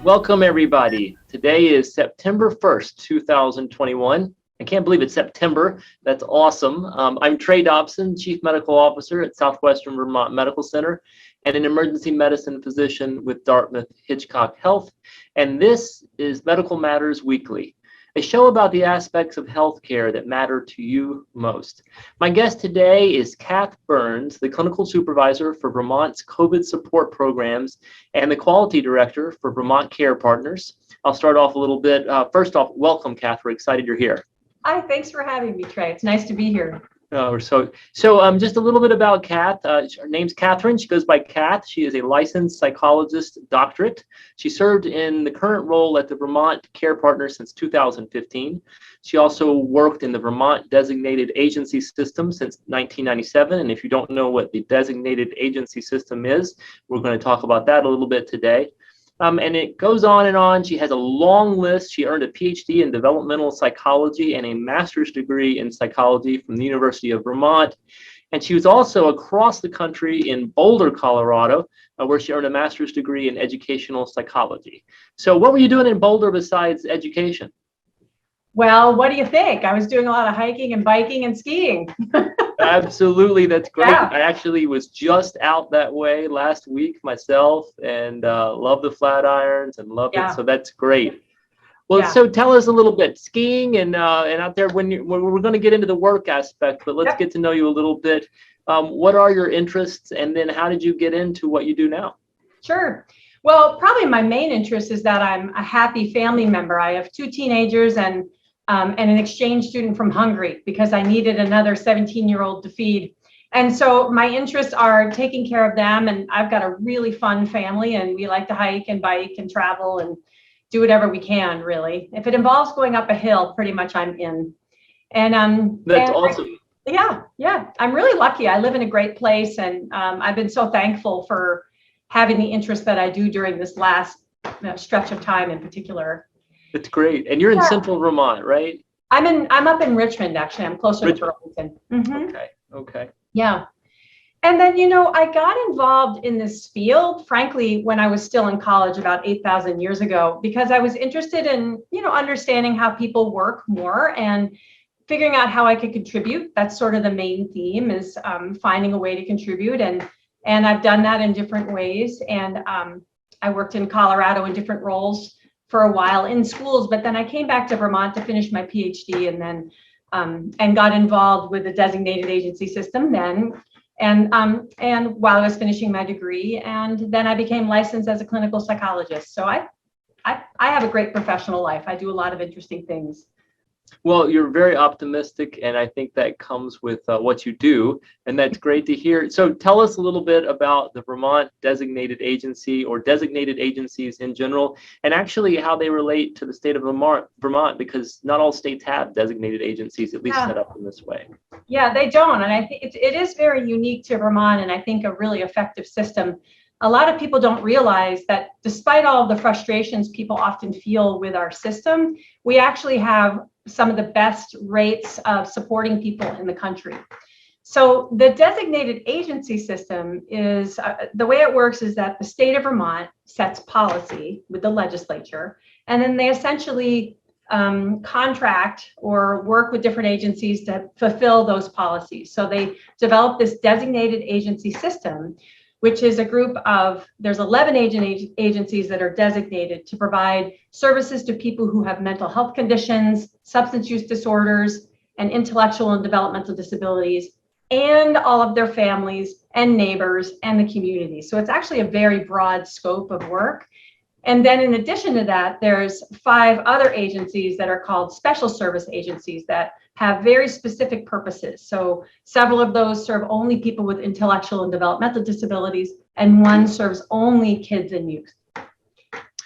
Welcome, everybody. Today is September 1st, 2021. I can't believe it's September. That's awesome. I'm Trey Dobson, Chief Medical Officer at Southwestern Vermont Medical Center and an emergency medicine physician with Dartmouth Hitchcock Health. And this is Medical Matters Weekly, a show about the aspects of healthcare that matter to you most. My guest today is Kath Burns, the clinical supervisor for Vermont's COVID support programs and the quality director for Vermont Care Partners. I'll start off a little bit. First off, welcome, Kath. We're excited you're here. Hi, thanks for having me, Trey. It's nice to be here. So just a little bit about Kath. Her name's Catherine. She goes by Kath. She is a licensed psychologist doctorate. She served in the current role at the Vermont Care Partners since 2015. She also worked in the Vermont Designated Agency system since 1997. And if you don't know what the Designated Agency system is, we're going to talk about that a little bit today. And it goes on and on. She has a long list. She earned a Ph.D. in Developmental Psychology and a master's degree in psychology from the University of Vermont. And she was also across the country in Boulder, Colorado, where she earned a master's degree in educational psychology. So what were you doing in Boulder besides education? Well, what do you think? I was doing a lot of hiking and biking and skiing. Absolutely, that's great. Yeah. I actually was just out that way last week myself and love the Flatirons and loved it. So that's great. Well, so tell us a little bit, skiing and out there when we're going to get into the work aspect, but let's get to know you a little bit. What are your interests, and then how did you get into what you do now? Sure. Well, probably my main interest is that I'm a happy family member. I have 2 teenagers and an exchange student from Hungary because I needed another 17-year-old to feed. And so my interests are taking care of them, and I've got a really fun family, and we like to hike and bike and travel and do whatever we can, really. If it involves going up a hill, pretty much I'm in. And that's awesome. Yeah. I'm really lucky. I live in a great place, and I've been so thankful for having the interest that I do during this last stretch of time in particular. That's great. And you're in central Vermont, right? I'm up in Richmond, actually. I'm closer to Burlington. Mm-hmm. Okay. Yeah. And then, I got involved in this field, frankly, when I was still in college about 8,000 years ago, because I was interested in, understanding how people work more and figuring out how I could contribute. That's sort of the main theme, is finding a way to contribute. And I've done that in different ways. And I worked in Colorado in different roles for a while in schools, but then I came back to Vermont to finish my Ph.D. and then and got involved with the designated agency system then, and while I was finishing my degree, and then I became licensed as a clinical psychologist. So I have a great professional life. I do a lot of interesting things. Well, you're very optimistic, and I think that comes with what you do, and that's great to hear. So tell us a little bit about the Vermont Designated Agency, or designated agencies in general, and actually how they relate to the state of Vermont, because not all states have designated agencies, at least set up in this way. Yeah, they don't, and I think it is very unique to Vermont, and I think a really effective system. A lot of people don't realize that despite all of the frustrations people often feel with our system, we actually have some of the best rates of supporting people in the country. So the designated agency system is, the way it works is that the state of Vermont sets policy with the legislature, and then they essentially contract or work with different agencies to fulfill those policies. So they develop this designated agency system, which is a group of, there's 11 agencies that are designated to provide services to people who have mental health conditions, substance use disorders, and intellectual and developmental disabilities, and all of their families and neighbors and the community. So it's actually a very broad scope of work. And then in addition to that, there's 5 other agencies that are called special service agencies that have very specific purposes. So several of those serve only people with intellectual and developmental disabilities, and one serves only kids and youth.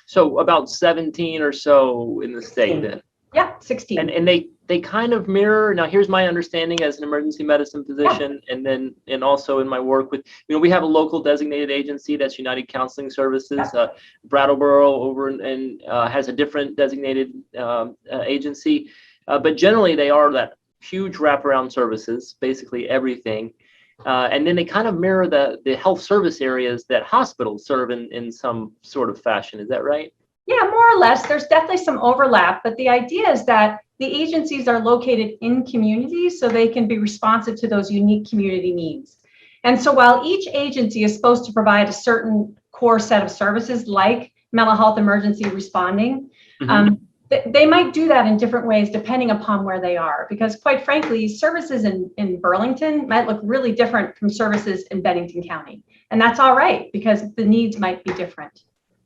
So about 17 or so in the state then. Yeah, 16. And they kind of mirror. Now, here's my understanding as an emergency medicine physician, and also in my work with, we have a local designated agency that's United Counseling Services. Brattleboro over and has a different designated agency, but generally they are that huge wraparound services, basically everything. And then they kind of mirror the health service areas that hospitals serve in some sort of fashion. Is that right? Yeah, more or less. There's definitely some overlap, but the idea is that the agencies are located in communities so they can be responsive to those unique community needs. And so while each agency is supposed to provide a certain core set of services like mental health emergency responding, they might do that in different ways depending upon where they are, because quite frankly, services in Burlington might look really different from services in Bennington County. And that's all right, because the needs might be different.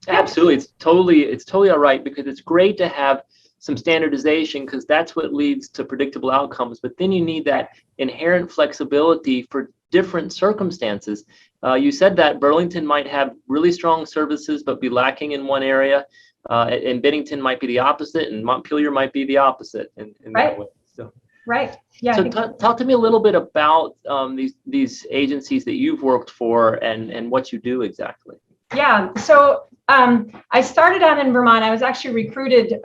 Absolutely. It's totally all right, because it's great to have some standardization, because that's what leads to predictable outcomes. But then you need that inherent flexibility for different circumstances. You said that Burlington might have really strong services, but be lacking in one area. And Bennington might be the opposite, and Montpelier might be the opposite in Right. that way. So, Right. Yeah. so talk to me a little bit about these agencies that you've worked for and what you do exactly. Yeah. So I started out in Vermont. I was actually recruited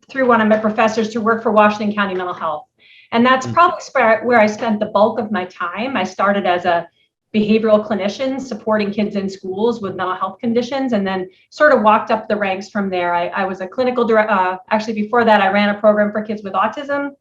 through one of my professors to work for Washington County Mental Health. And that's probably where I spent the bulk of my time. I started as a behavioral clinician supporting kids in schools with mental health conditions, and then sort of walked up the ranks from there. I was a clinical director. Actually, before that, I ran a program for kids with autism,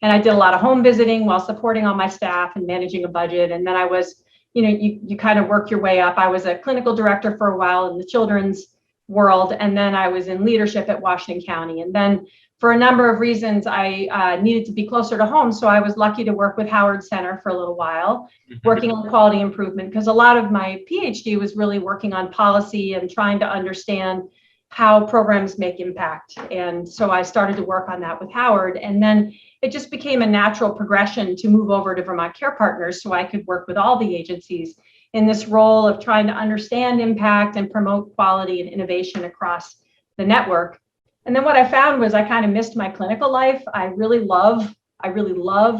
and I did a lot of home visiting while supporting all my staff and managing a budget. And then I was, you kind of work your way up. I was a clinical director for a while in the children's world, and then I was in leadership at Washington County. And then for a number of reasons, I needed to be closer to home. So I was lucky to work with Howard Center for a little while, working on quality improvement, because a lot of my Ph.D. was really working on policy and trying to understand how programs make impact. And so I started to work on that with Howard. And then it just became a natural progression to move over to Vermont Care Partners so I could work with all the agencies in this role of trying to understand impact and promote quality and innovation across the network. And then what I found was I kind of missed my clinical life. I really love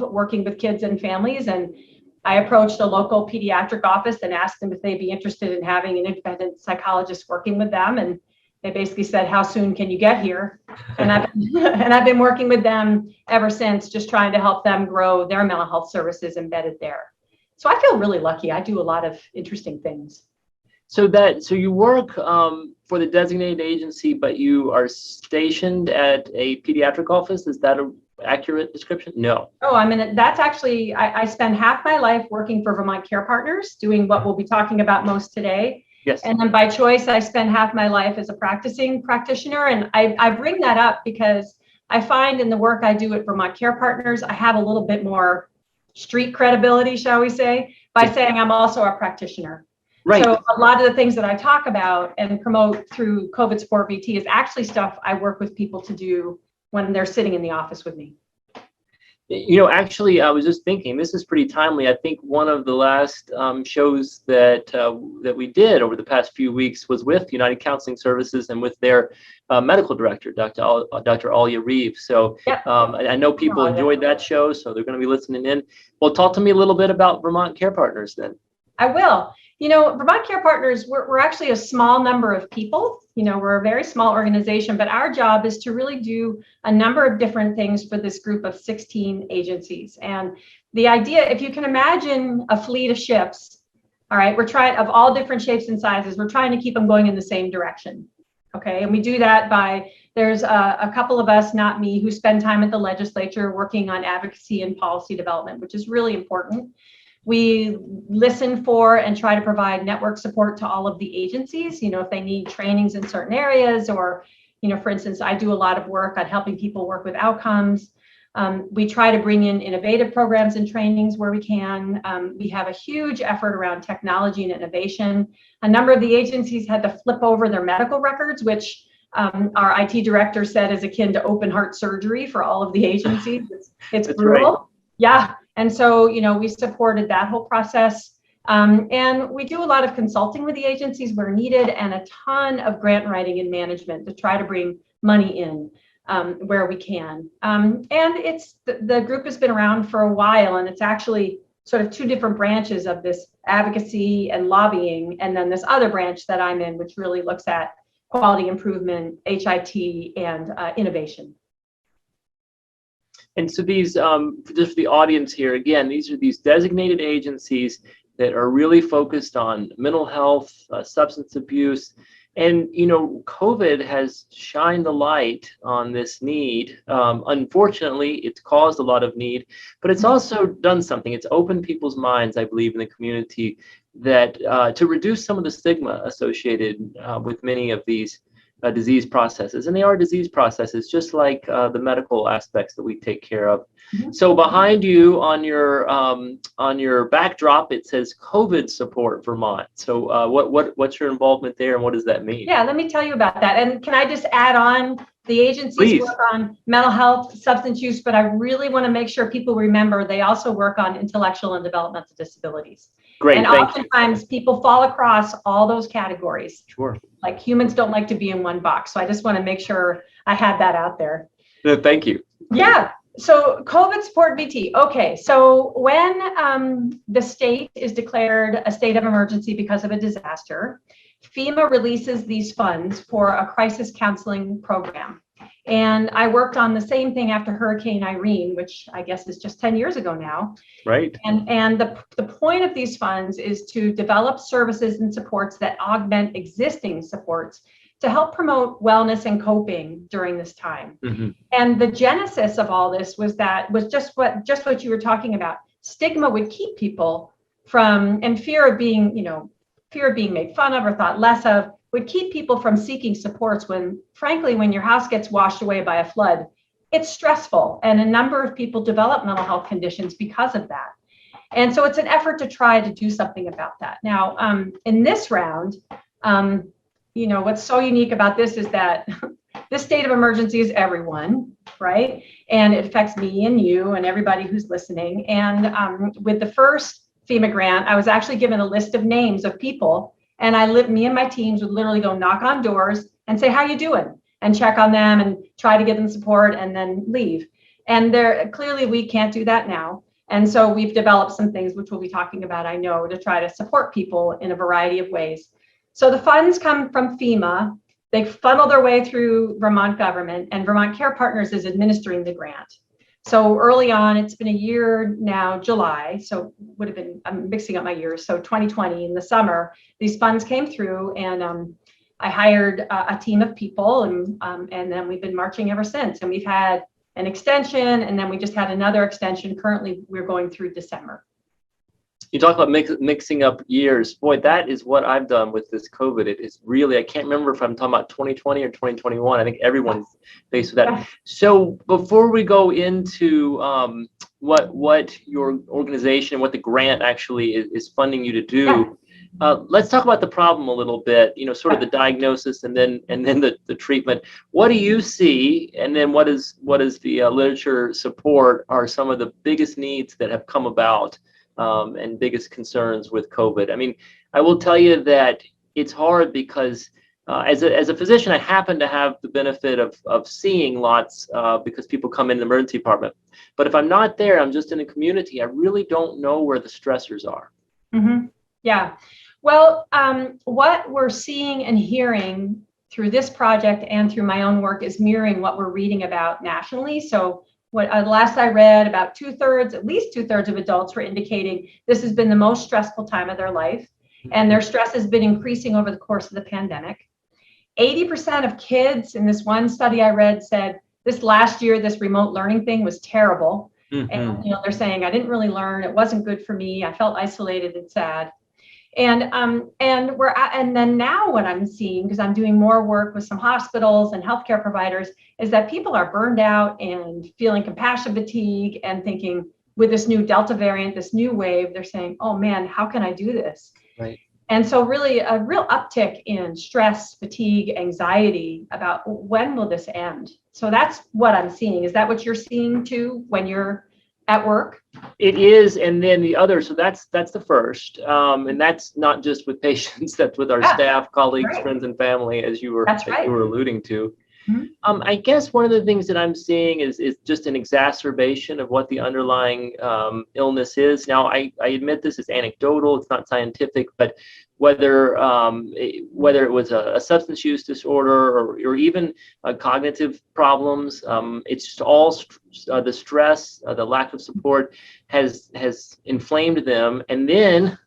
working with kids and families. And I approached a local pediatric office and asked them if they'd be interested in having an independent psychologist working with them. And they basically said, "How soon can you get here?" And I've been working with them ever since, just trying to help them grow their mental health services embedded there. So I feel really lucky. I do a lot of interesting things. So you work for the designated agency, but you are stationed at a pediatric office. Is that an accurate description? No. Oh, that's actually, I spend half my life working for Vermont Care Partners, doing what we'll be talking about most today. Yes. And then by choice, I spend half my life as a practicing practitioner. And I bring that up because I find in the work I do at Vermont Care Partners, I have a little bit more street credibility, shall we say, by saying I'm also a practitioner. Right. So a lot of the things that I talk about and promote through COVID Sport VT is actually stuff I work with people to do when they're sitting in the office with me. Actually, I was just thinking, this is pretty timely. I think one of the last shows that we did over the past few weeks was with United Counseling Services and with their medical director, Dr. Alia Reeve. So yep. I know people enjoyed that show, so they're going to be listening in. Well, talk to me a little bit about Vermont Care Partners then. I will. Vermont Care Partners, we're actually a small number of people. We're a very small organization, but our job is to really do a number of different things for this group of 16 agencies. And the idea, if you can imagine a fleet of ships, all right, we're trying of all different shapes and sizes, we're trying to keep them going in the same direction. Okay. And we do that there's a couple of us, not me, who spend time at the legislature working on advocacy and policy development, which is really important. We listen for and try to provide network support to all of the agencies, if they need trainings in certain areas, or, for instance, I do a lot of work on helping people work with outcomes. We try to bring in innovative programs and trainings where we can. We have a huge effort around technology and innovation. A number of the agencies had to flip over their medical records, which our IT director said is akin to open heart surgery for all of the agencies. It's brutal. Right. Yeah. And so, we supported that whole process. And we do a lot of consulting with the agencies where needed, and a ton of grant writing and management to try to bring money in where we can. And the group has been around for a while, and it's actually sort of two different branches of this advocacy and lobbying, and then this other branch that I'm in, which really looks at quality improvement, HIT, and innovation. And so these, just for the audience here, again, these are these designated agencies that are really focused on mental health, substance abuse, And, COVID has shined the light on this need. Unfortunately, it's caused a lot of need, but it's also done something. It's opened people's minds, I believe, in the community that to reduce some of the stigma associated with many of these disease processes. And they are disease processes, just like the medical aspects that we take care of. So behind you on your backdrop, it says COVID Support Vermont. So what's your involvement there, and what does that mean? Yeah, let me tell you about that. And can I just add on, the agencies Please. work on mental health, substance use, but I really want to make sure people remember they also work on intellectual and developmental disabilities. Great, and oftentimes people fall across all those categories. Sure. Like humans don't like to be in one box. So I just want to make sure I had that out there. No, thank you. Yeah. So COVID Support VT. Okay. So when the state is declared a state of emergency because of a disaster, FEMA releases these funds for a crisis counseling program. And I worked on the same thing after Hurricane Irene, which I guess is just 10 years ago now. Right. And the point of these funds is to develop services and supports that augment existing supports to help promote wellness and coping during this time. Mm-hmm. And the genesis of all this was just what you were talking about. Stigma would keep people from, and fear of being made fun of or thought less of, would keep people from seeking supports when, frankly, when your house gets washed away by a flood, it's stressful. And a number of people develop mental health conditions because of that. And so it's an effort to try to do something about that. Now, in this round, what's so unique about this is that this state of emergency is everyone, right? And it affects me and you and everybody who's listening. And with the first FEMA grant, I was actually given a list of names of people, and me and my teams would literally go knock on doors and say, how you doing? And check on them and try to give them support and then leave. And clearly we can't do that now. And so we've developed some things, which we'll be talking about, I know, to try to support people in a variety of ways. So the funds come from FEMA. They funnel their way through Vermont government, and Vermont Care Partners is administering the grant. So early on, it's been a year now, July, so would have been, I'm mixing up my years. So 2020 in the summer, these funds came through, and I hired a team of people, and then we've been marching ever since. And we've had an extension, and then we just had another extension. Currently, we're going through December. You talk about mixing up years. Boy, that is what I've done with this COVID. It is really, I can't remember if I'm talking about 2020 or 2021. I think everyone's faced with that. Yeah. So before we go into what your organization, what the grant actually is funding you to do, let's talk about the problem a little bit, sort of the diagnosis and then the treatment. What do you see? And then what is the literature support are some of the biggest needs that have come about and biggest concerns with COVID? I mean, I will tell you that it's hard because as a physician, I happen to have the benefit of seeing lots because people come in the emergency department. But if I'm not there, I'm just in a community, I really don't know where the stressors are. Mm-hmm. Yeah. Well, what we're seeing and hearing through this project and through my own work is mirroring what we're reading about nationally. So what last I read, about at least two-thirds of adults were indicating this has been the most stressful time of their life, and their stress has been increasing over the course of the pandemic. 80% of kids in this one study I read said this last year, this remote learning thing was terrible. Mm-hmm. And they're saying, I didn't really learn. It wasn't good for me. I felt isolated and sad. And then now what I'm seeing, because I'm doing more work with some hospitals and healthcare providers, is that people are burned out and feeling compassion fatigue and thinking with this new Delta variant, this new wave, they're saying, oh man, how can I do this? Right. And so really a real uptick in stress, fatigue, anxiety about when will this end? So that's what I'm seeing. Is that what you're seeing too when you're at work? It is, and then the other. So that's the first, and that's not just with patients. That's with our staff, colleagues, friends, and family, as you were alluding to. Mm-hmm. I guess one of the things that I'm seeing is just an exacerbation of what the underlying illness is. Now, I admit this is anecdotal; it's not scientific, but whether it was a substance use disorder or even cognitive problems, it's just all the stress, the lack of support has inflamed them, and then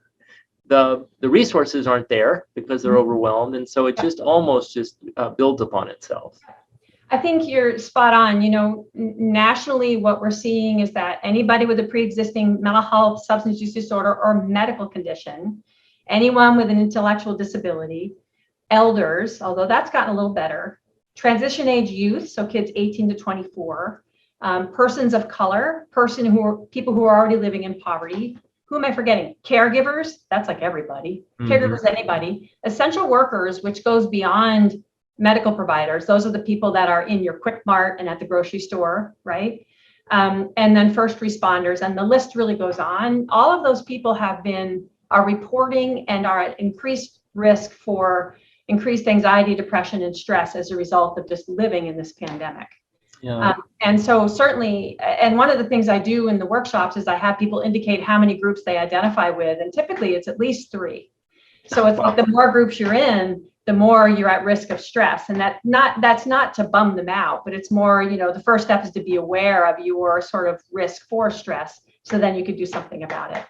the resources aren't there because they're overwhelmed, and so it just almost just builds upon itself. I think you're spot on. Nationally, what we're seeing is that anybody with a pre-existing mental health, substance use disorder, or medical condition, anyone with an intellectual disability, elders, although that's gotten a little better, transition age youth, so kids 18 to 24, persons of color, people who are already living in poverty. Who am I forgetting? Caregivers, that's like everybody. Caregivers, anybody. Essential workers, which goes beyond medical providers. Those are the people that are in your Quick Mart and at the grocery store, right? And then first responders, and the list really goes on. All of those people are reporting and are at increased risk for increased anxiety, depression, and stress as a result of just living in this pandemic. Yeah. And so certainly, and one of the things I do in the workshops is I have people indicate how many groups they identify with, and typically it's at least 3. So it's like the more groups you're in, the more you're at risk of stress. And that's not to bum them out, but it's more, the first step is to be aware of your sort of risk for stress, so then you could do something about it.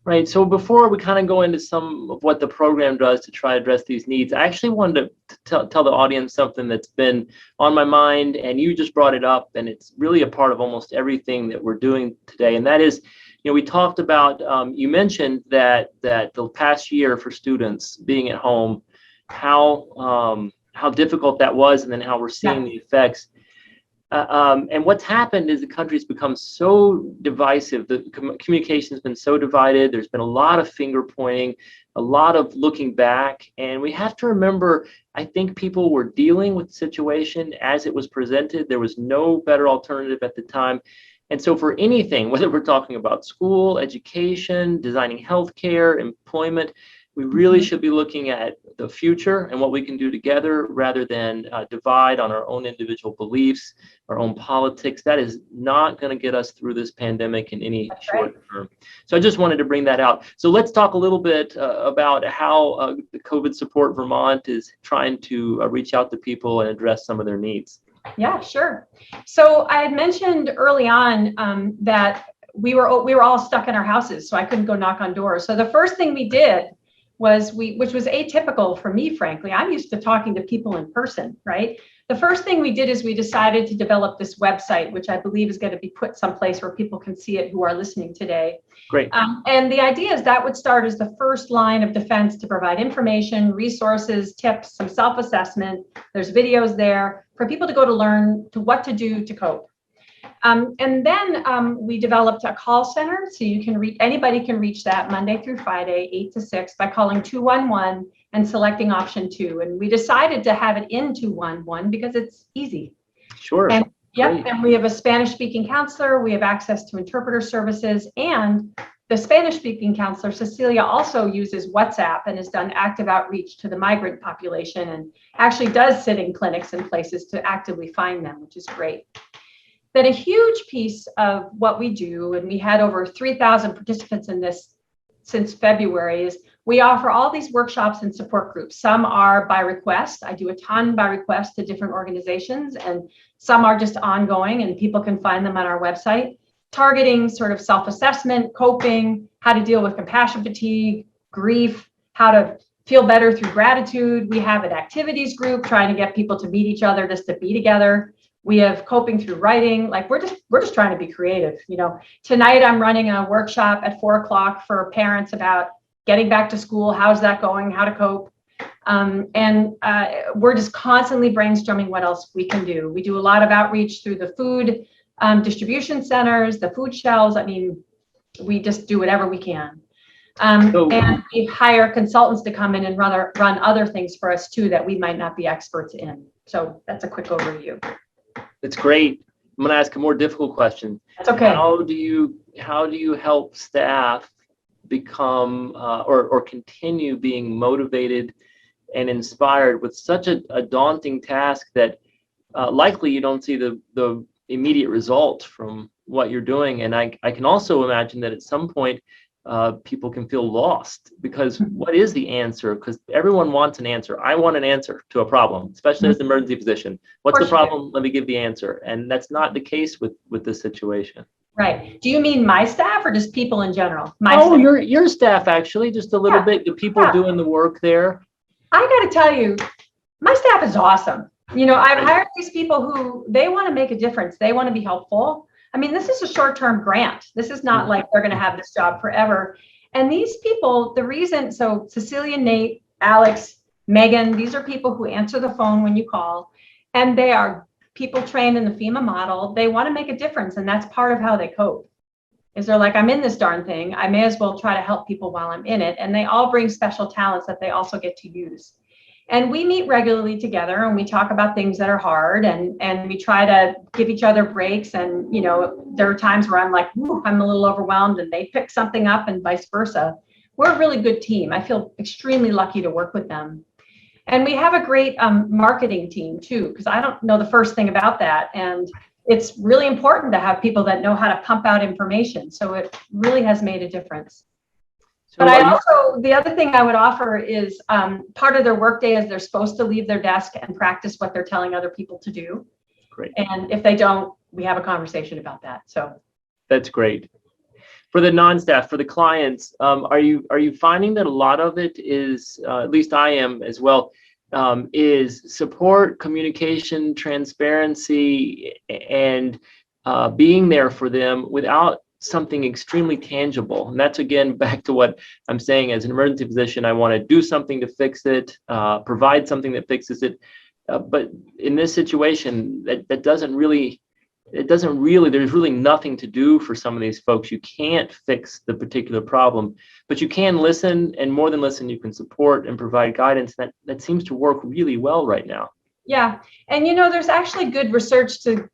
Right. So before we kind of go into some of what the program does to try to address these needs, I actually wanted to tell the audience something that's been on my mind, and you just brought it up, and it's really a part of almost everything that we're doing today. And that is, we talked about, you mentioned that the past year for students being at home, how difficult that was, and then how we're seeing the effects. And what's happened is the country's become so divisive. The communication has been so divided. There's been a lot of finger pointing, a lot of looking back. And we have to remember, I think people were dealing with the situation as it was presented. There was no better alternative at the time. And so for anything, whether we're talking about school, education, designing healthcare, employment, we really should be looking at the future and what we can do together rather than divide on our own individual beliefs, our own politics. That is not going to get us through this pandemic in any short term. So I just wanted to bring that out. So let's talk a little bit about how the COVID Support Vermont is trying to reach out to people and address some of their needs. Yeah, sure. So I had mentioned early on that we were all stuck in our houses, so I couldn't go knock on doors. So the first thing we did was which was atypical for me, frankly. I'm used to talking to people in person, right? The first thing we did is we decided to develop this website, which I believe is going to be put someplace where people can see it who are listening today. Great. And the idea is that would start as the first line of defense to provide information, resources, tips, some self-assessment. There's videos there for people to go to learn what to do to cope. And then we developed a call center, so anybody can reach that Monday through Friday, 8 to 6, by calling 211 and selecting option 2. And we decided to have it in 211 because it's easy. Sure. And and we have a Spanish-speaking counselor. We have access to interpreter services, and the Spanish-speaking counselor, Cecilia, also uses WhatsApp and has done active outreach to the migrant population and actually does sit in clinics and places to actively find them, which is great. Then a huge piece of what we do, and we had over 3,000 participants in this since February, is we offer all these workshops and support groups. Some are by request. I do a ton by request to different organizations, and some are just ongoing, and people can find them on our website, targeting sort of self-assessment, coping, how to deal with compassion fatigue, grief, how to feel better through gratitude. We have an activities group trying to get people to meet each other, just to be together. We have coping through writing. Like we're just trying to be creative. Tonight I'm running a workshop at 4:00 for parents about getting back to school. How's that going? How to cope. And we're just constantly brainstorming what else we can do. We do a lot of outreach through the food distribution centers, the food shelves. I mean, we just do whatever we can. And we hire consultants to come in and run other things for us too that we might not be experts in. So that's a quick overview. It's great. I'm going to ask a more difficult question. That's okay. How do you help staff become or continue being motivated and inspired with such a daunting task that likely you don't see the immediate result from what you're doing? And I can also imagine that at some point people can feel lost, because what is the answer? Because everyone wants an answer. I want an answer to a problem, especially as an emergency physician. What's the problem? Let me give the answer. And that's not the case with this situation. Right. Do you mean my staff or just people in general? Your staff, actually, just a little bit, the people doing the work there. I got to tell you, my staff is awesome. I've hired these people who they want to make a difference. They want to be helpful. I mean, this is a short-term grant. This is not like they're going to have this job forever. And these people, so Cecilia, Nate, Alex, Megan, these are people who answer the phone when you call, and they are people trained in the FEMA model. They want to make a difference, and that's part of how they cope. Is they're like, I'm in this darn thing. I may as well try to help people while I'm in it. And they all bring special talents that they also get to use. And we meet regularly together and we talk about things that are hard and we try to give each other breaks. And, there are times where I'm like, I'm a little overwhelmed and they pick something up and vice versa. We're a really good team. I feel extremely lucky to work with them. And we have a great marketing team too, because I don't know the first thing about that. And it's really important to have people that know how to pump out information. So it really has made a difference. But the other thing I would offer is part of their workday is they're supposed to leave their desk and practice what they're telling other people to do. Great. And if they don't, we have a conversation about that. So that's great. For the non-staff, for the clients, are you finding that a lot of it is, at least I am as well, is support, communication, transparency, and being there for them without something extremely tangible? And that's, again, back to what I'm saying. As an emergency physician, I want to do something to fix it, provide something that fixes it. But in this situation, that doesn't really, there's really nothing to do for some of these folks. You can't fix the particular problem, but you can listen, and more than listen, you can support and provide guidance. That seems to work really well right now. Yeah. And, there's actually good research to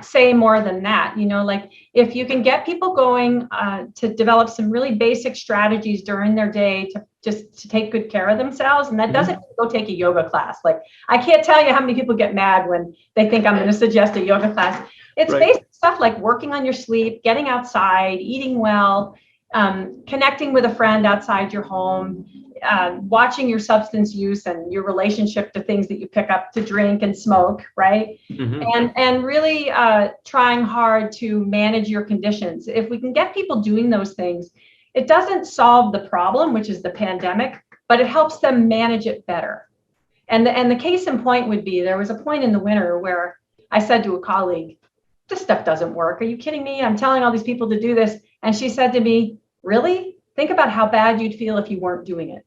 say more than that. Like if you can get people going to develop some really basic strategies during their day to take good care of themselves. And that doesn't go take a yoga class. Like I can't tell you how many people get mad when they think I'm going to suggest a yoga class. It's basic stuff like working on your sleep, getting outside, eating well, connecting with a friend outside your home, watching your substance use and your relationship to things that you pick up to drink and smoke, right? And really trying hard to manage your conditions. If we can get people doing those things, it doesn't solve the problem, which is the pandemic, but it helps them manage it better. And the case in point would be, there was a point in the winter where I said to a colleague, this stuff doesn't work. Are you kidding me? I'm telling all these people to do this. And she said to me, really? Think about how bad you'd feel if you weren't doing it.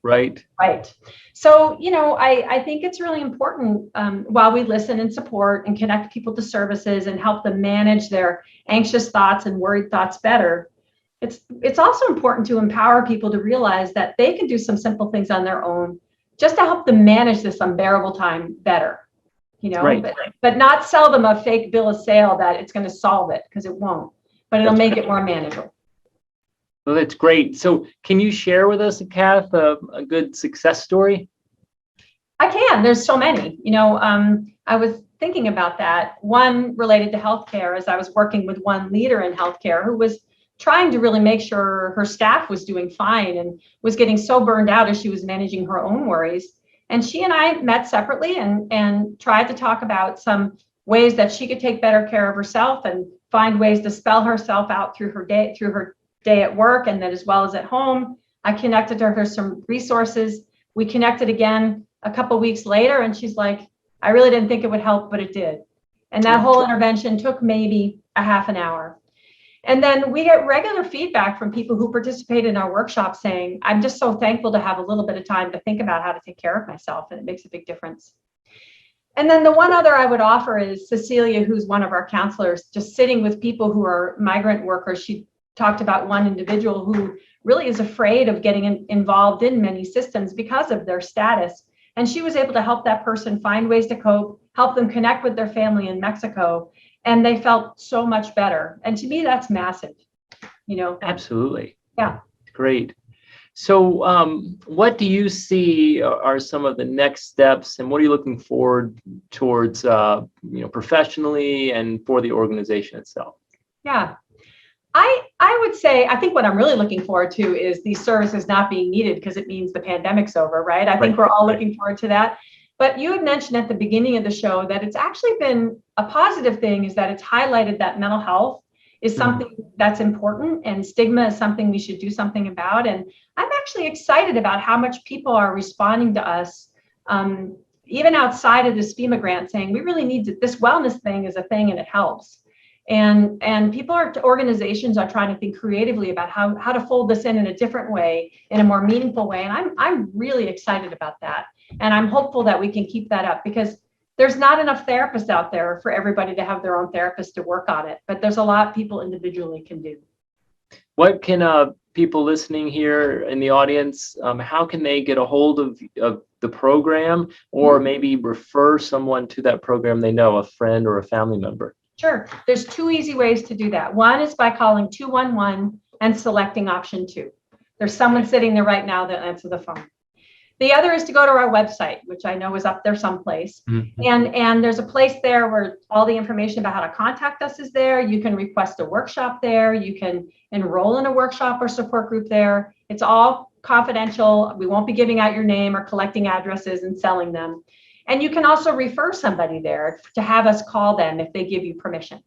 Right. Right. So, I think it's really important while we listen and support and connect people to services and help them manage their anxious thoughts and worried thoughts better. It's also important to empower people to realize that they can do some simple things on their own just to help them manage this unbearable time better. But not sell them a fake bill of sale that it's going to solve it, because it won't, but it'll make it more manageable. Well, that's great. So can you share with us, Kath, a good success story? I can. There's so many. I was thinking about that. One related to healthcare, as I was working with one leader in healthcare who was trying to really make sure her staff was doing fine and was getting so burned out as she was managing her own worries. And she and I met separately and tried to talk about some ways that she could take better care of herself and find ways to spell herself out through her day at work, and then as well as at home. I connected to her some resources. We connected again a couple of weeks later, and she's like, I really didn't think it would help, but it did. And that whole intervention took maybe a half an hour. And then we get regular feedback from people who participate in our workshop saying, I'm just so thankful to have a little bit of time to think about how to take care of myself, and it makes a big difference. And then the one other I would offer is Cecilia, who's one of our counselors, just sitting with people who are migrant workers. She talked about one individual who really is afraid of getting involved in many systems because of their status. And she was able to help that person find ways to cope, help them connect with their family in Mexico. And they felt so much better. And to me, that's massive, Absolutely. Yeah. Great. So what do you see are some of the next steps, and what are you looking forward towards, professionally and for the organization itself? Yeah. I would say, I think what I'm really looking forward to is these services not being needed, because it means the pandemic's over, right? I think we're all looking forward to that. But you had mentioned at the beginning of the show that it's actually been a positive thing, is that it's highlighted that mental health is something that's important, and stigma is something we should do something about. And I'm actually excited about how much people are responding to us, even outside of this FEMA grant, saying we really need to, this wellness thing is a thing and it helps. And organizations are trying to think creatively about how to fold this in a different way, in a more meaningful way. And I'm really excited about that. And I'm hopeful that we can keep that up, because there's not enough therapists out there for everybody to have their own therapist to work on it. But there's a lot people individually can do. What can people listening here in the audience, how can they get a hold of the program, or maybe refer someone to that program they know, a friend or a family member? Sure. There's two easy ways to do that. One is by calling 211 and selecting option 2. There's someone sitting there right now that answers the phone. The other is to go to our website, which I know is up there someplace. And there's a place there where all the information about how to contact us is there. You can request a workshop there. You can enroll in a workshop or support group there. It's all confidential. We won't be giving out your name or collecting addresses and selling them. And you can also refer somebody there to have us call them if they give you permission.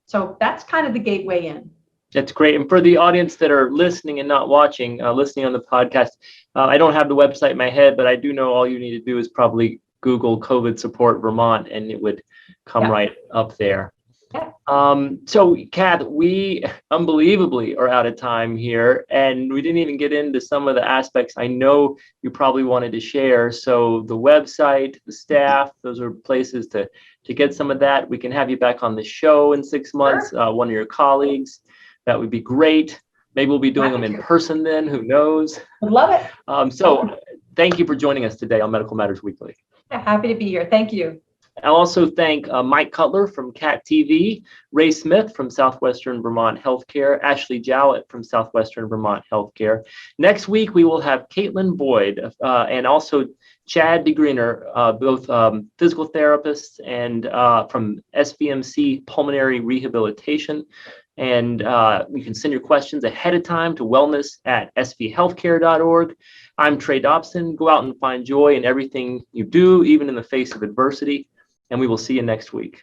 So that's kind of the gateway in. That's great. And for the audience that are listening and not watching, listening on the podcast, I don't have the website in my head, but I do know all you need to do is probably Google COVID Support Vermont, and it would come right up there. So, Kath, we unbelievably are out of time here, and we didn't even get into some of the aspects I know you probably wanted to share. So the website, the staff, those are places to get some of that. We can have you back on the show in 6 months, one of your colleagues. That would be great. Maybe we'll be doing them in person then, who knows? Would love it. So thank you for joining us today on Medical Matters Weekly. Happy to be here. Thank you. I'll also thank Mike Cutler from CAT TV, Ray Smith from Southwestern Vermont Healthcare, Ashley Jowett from Southwestern Vermont Healthcare. Next week, we will have Caitlin Boyd and also Chad DeGreener, both physical therapists and from SVMC Pulmonary Rehabilitation. And you can send your questions ahead of time to wellness@svhealthcare.org. I'm Trey Dobson. Go out and find joy in everything you do, even in the face of adversity. And we will see you next week.